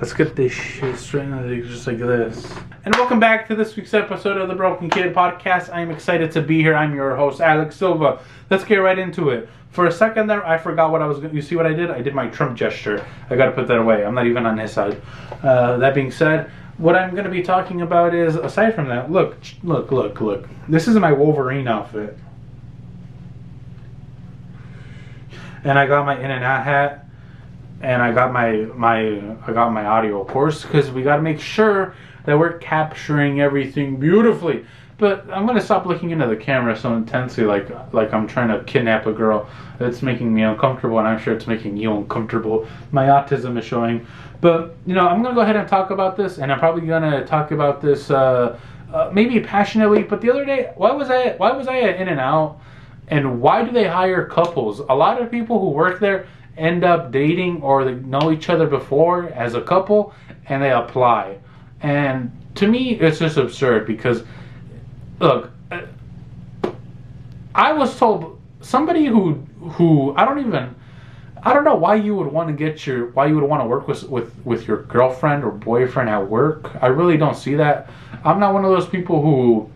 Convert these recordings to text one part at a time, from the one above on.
Let's get this shit straightened just like this. And welcome back to this week's episode of the Broken Kid Podcast. I am excited to be here. I'm your host, Alex Silva. Let's get right into it. For a second there, I forgot what I was going to... You see what I did? I did my Trump gesture. I got to put that away. I'm not even on his side. That being said, what I'm going to be talking about is, aside from that, look. This is my Wolverine outfit. And I got my in and out hat. And I got my audio, of course, because we got to make sure that we're capturing everything beautifully. But I'm gonna stop looking into the camera so intensely, like I'm trying to kidnap a girl. It's making me uncomfortable, and I'm sure it's making you uncomfortable. My autism is showing. But I'm gonna go ahead and talk about this, and I'm probably gonna talk about this maybe passionately. But the other day, why was I at In-N-Out, and why do they hire couples? A lot of people who work there end up dating or they know each other before as a couple and they apply. And to me, it's just absurd because, look, I was told somebody who I don't know why you would want to work with your girlfriend or boyfriend at work. I really don't see that. I'm not one of those people who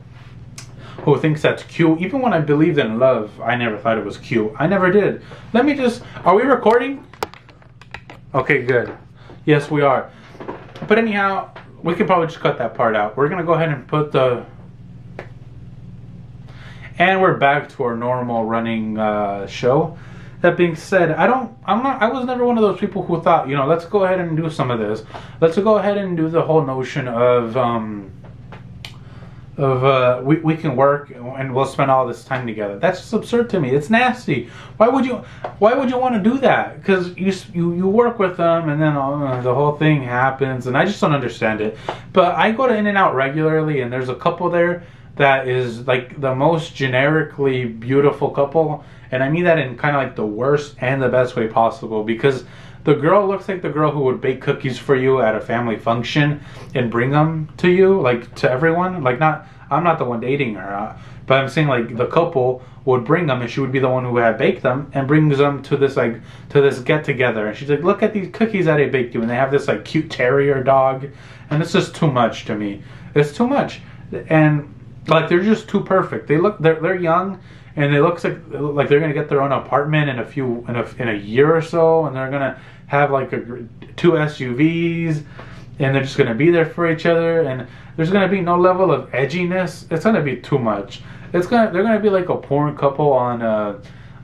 thinks that's cute. Even when I believed in love, I never thought it was cute. I never did. Are we recording? Okay, good. Yes, we are. But anyhow, we can probably just cut that part out. We're going to go ahead and put and we're back to our normal running show. That being said, I was never one of those people who thought, let's go ahead and do some of this. Let's go ahead and do the whole notion of we can work and we'll spend all this time together. That's just absurd to me. It's nasty. Why would you want to do that? Because you work with them and then the whole thing happens, and I just don't understand it. But I go to In-N-Out regularly, and there's a couple there that is like the most generically beautiful couple, and I mean that in kind of like the worst and the best way possible, because the girl looks like the girl who would bake cookies for you at a family function and bring them to you, like to everyone. I'm not the one dating her, but I'm saying like the couple would bring them, and she would be the one who had baked them and brings them to this get together. And she's like, "Look at these cookies that I baked you," and they have this like cute terrier dog, and it's just too much to me. It's too much, and like they're just too perfect. They're young. And it looks like they're gonna get their own apartment in a year or so, and they're gonna have like 2 SUVs, and they're just gonna be there for each other, and there's gonna be no level of edginess. It's gonna be too much. They're gonna be like a porn couple on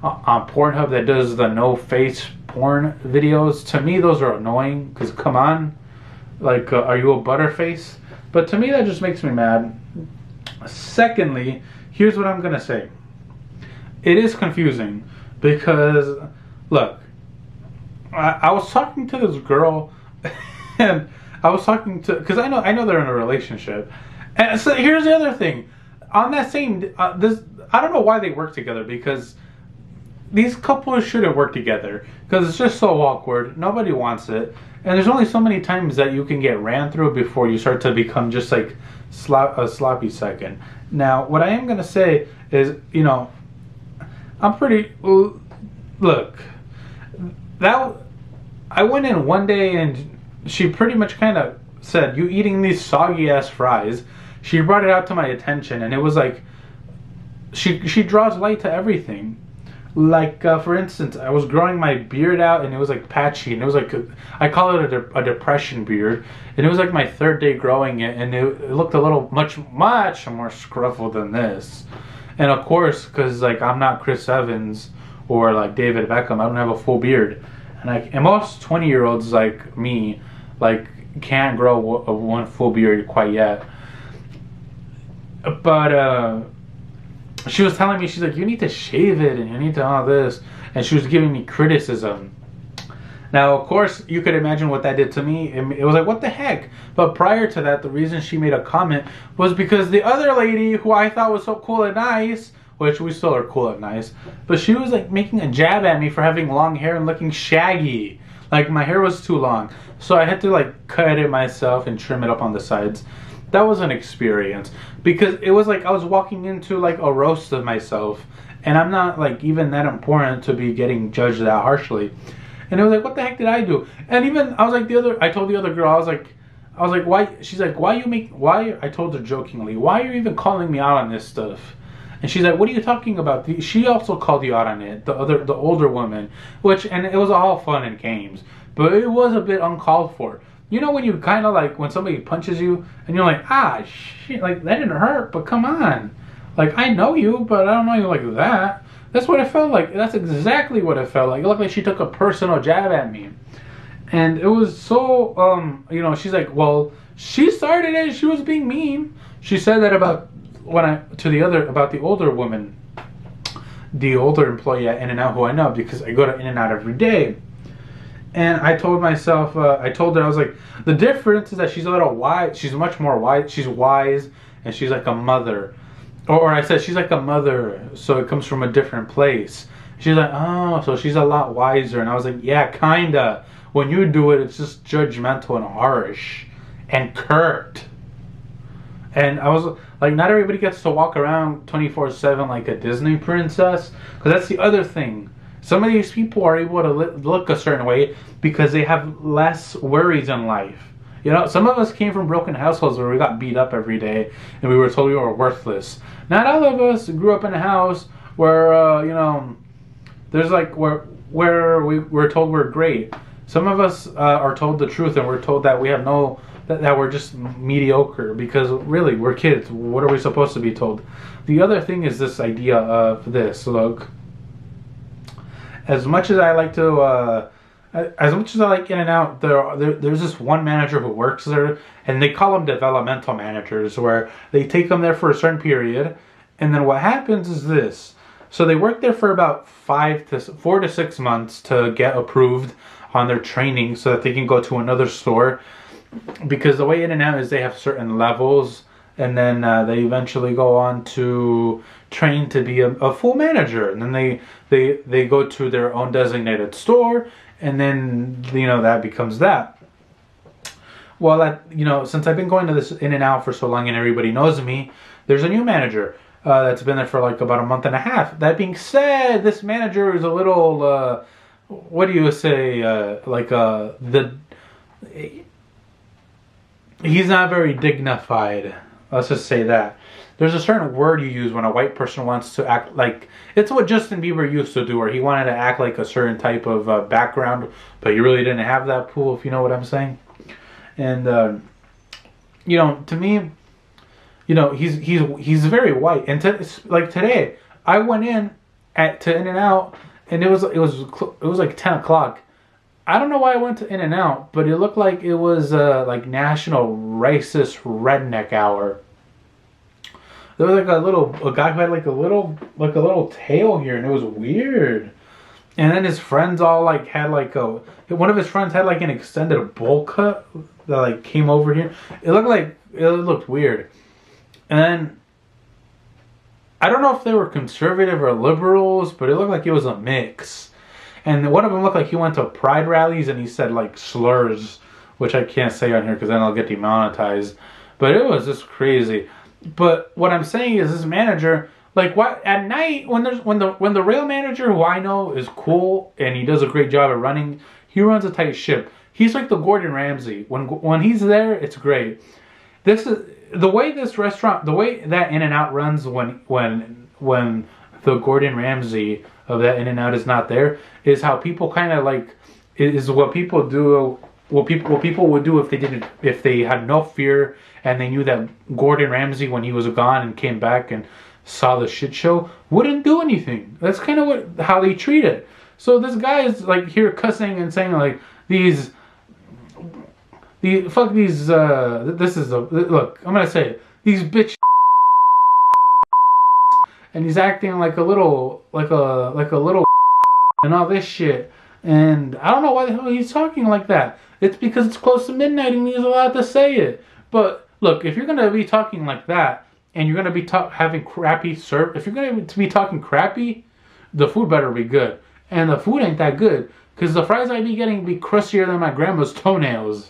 Pornhub that does the no face porn videos. To me, those are annoying because come on, like are you a butterface? But to me, that just makes me mad. Secondly, here's what I'm gonna say. It is confusing because, look, I was talking to this girl, and because I know they're in a relationship, and so here's the other thing. On that same I don't know why they work together, because these couples shouldn't work together because it's just so awkward. Nobody wants it, and there's only so many times that you can get ran through before you start to become just like a sloppy second. Now, what I am gonna say is, I'm pretty... Look, I went in one day and she pretty much kind of said, "You eating these soggy ass fries?" She brought it out to my attention, and it was like, she draws light to everything. Like, for instance, I was growing my beard out, and it was like patchy, and it was like, I call it a depression beard, and it was like my 3rd day growing it, and it looked a little much more scruffled than this. And of course, because like I'm not Chris Evans or like David Beckham, I don't have a full beard, and most 20-year-olds like me like can't grow one full beard quite yet. But she was telling me, she's like, "You need to shave it and you need to all this," and she was giving me criticism. Now, of course, you could imagine what that did to me. It was like, what the heck? But prior to that, the reason she made a comment was because the other lady, who I thought was so cool and nice, which we still are cool and nice, but she was like making a jab at me for having long hair and looking shaggy. Like my hair was too long. So I had to like cut it myself and trim it up on the sides. That was an experience, because it was like I was walking into like a roast of myself, and I'm not like even that important to be getting judged that harshly. And it was like, what the heck did I do? And even I was like I told the other girl, I was like, why? She's like, why? I told her jokingly, why are you even calling me out on this stuff? And she's like, what are you talking about? She also called you out on it, the older woman, and it was all fun and games, but it was a bit uncalled for. You know when you kind of like, when somebody punches you, and you're like, ah, shit, like, that didn't hurt, but come on. Like, I know you, but I don't know you like that. That's what it felt like. That's exactly what it felt like. It looked like she took a personal jab at me. And it was so, she's like, well, she started it, she was being mean. She said that about the older woman, the older employee at In-N-Out who I know, because I go to In-N-Out every day. And I told myself, I told her, I was like, the difference is that she's a little wise. She's much more wise. She's wise, and she's like a mother. Or I said, she's like a mother, so it comes from a different place. She's like, oh, so she's a lot wiser. And I was like, yeah, kinda. When you do it, it's just judgmental and harsh and curt. And I was like, not everybody gets to walk around 24/7 like a Disney princess. Because that's the other thing. Some of these people are able to look a certain way because they have less worries in life. You know, some of us came from broken households where we got beat up every day and we were told we were worthless. Not all of us grew up in a house where, there's like where we're told we're great. Some of us are told the truth and we're told that we have that we're just mediocre, because really we're kids. What are we supposed to be told? The other thing is this idea of this. Look, as much as I like In-N-Out, there's this one manager who works there, and they call them developmental managers, where they take them there for a certain period, and then what happens is this. So they work there for about 4 to 6 months to get approved on their training so that they can go to another store. Because the way In-N-Out is, they have certain levels, and then they eventually go on to train to be a full manager, and then they go to their own designated store, and then that becomes that. Well, since I've been going to this In-N-Out for so long and everybody knows me, there's a new manager that's been there for like about a month and a half. That being said, this manager is a little what do you say? He's not very dignified. Let's just say that. There's a certain word you use when a white person wants to act like... It's what Justin Bieber used to do, where he wanted to act like a certain type of background, but he really didn't have that pool, if you know what I'm saying. And, to me, he's very white. And today, I went to In-N-Out, and it was like 10 o'clock. I don't know why I went to In-N-Out, but it looked like it was like National Racist Redneck Hour. There was like a guy who had like a little tail here, and it was weird. And then his friends all like had one of his friends had like an extended bowl cut that like came over here. It looked weird. And then I don't know if they were conservative or liberals, but it looked like it was a mix. And one of them looked like he went to pride rallies and he said like slurs, which I can't say on here because then I'll get demonetized. But it was just crazy. But what I'm saying is, this manager, like, what at night when the rail manager, who I know is cool and he does a great job at running, he runs a tight ship. He's like the Gordon Ramsay. When he's there, it's great. This is the way this restaurant, the way that In-N-Out runs when the Gordon Ramsay of that In-N-Out is not there, is how people kind of like, is what people do. What people would do if they had no fear and they knew that Gordon Ramsay, when he was gone and came back and saw the shit show, wouldn't do anything. That's kind of how they treat it. So this guy is like here cussing and saying like look, I'm gonna say it, these bitch, and he's acting like a little and all this shit. And I don't know why the hell he's talking like that. It's because it's close to midnight and he's allowed to say it. But look, if you're going to be talking like that and you're going to be having crappy if you're going to be talking crappy, the food better be good. And the food ain't that good because the fries I be getting be crustier than my grandma's toenails.